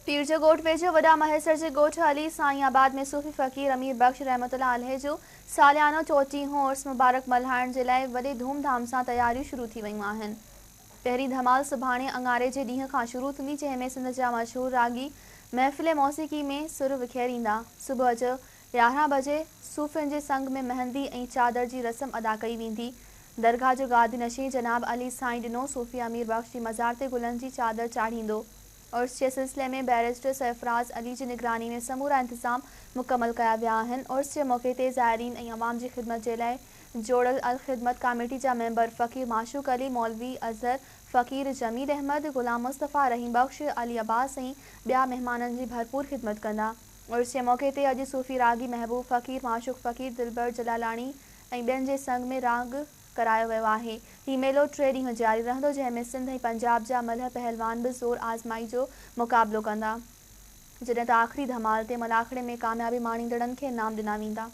पीर जो ॻोठ वेझो वॾा महेसर जे ॻोठ अली साईं आबाद में सूफ़ी फ़क़ीर अमीर बख़्श रहमतुल्लाह अलैह जो सालियानो 34हों उर्स मुबारक मल्हाइण जे लाइ वॾे धूमधाम सां तयारियूं शुरू थी वयूं आहिनि। पहिरीं धमाल सुभाणे अंगारे जे ॾींहं खां शुरू थींदी, जंहिंमें सिंध जा मशहूर रागी महफ़िल मौसीक़ी में सुर विखेरींदा। सुबुह जो 11 बजे सूफ़ियुनि जे संग में मेहंदी ऐं चादर जी रस्म अदा कई वेंदी। दरगाह जो गादी नशीं जनाब अली साईं ॾिनो सूफ़ी अमीर बख़्श जी मज़ार ते गुलनि जी चादर चाढ़ींदो। उर्स जे सिलसिले में बैरिस्टर सरफराज़ अली जी निगरानी में समूरा इंतज़ाम मुकमल कया विया आहिनि। उर्स जे मौक़े ते ज़ाइरीन ऐं अवाम जी ख़िदमत जे लाइ जोड़ल अल ख़िदमत कमेटी जा मेंबर फ़क़ीर माशूक़ अली, मौलवी अज़हर, फ़क़ीर जमील अहमद, ग़ुलाम मुस्तफ़ा, रहीम बख़्श, अली अब्बास ऐं ॿिया महिमाननि जी भरपूर ख़िदमत कंदा। उर्स जे मौक़े ते अॼु सूफ़ी रागी महबूब फ़क़ीर माशूक़ फ़क़ीर दिलबर जलालाणी ऐं ॿियनि जे संग में राग करायो वियो आहे। हीउ मेलो 3 ॾींहं जारी रहंदो, जंहिंमें सिंध ऐं पंजाब जा मलह पहलवान बि ज़ोर आज़माई जो मुक़ाबिलो कंदा, जॾहिं त आख़िरी धमाल ते मलाखड़े में कामयाबी माणींदड़नि खे इनाम ॾिना वेंदा।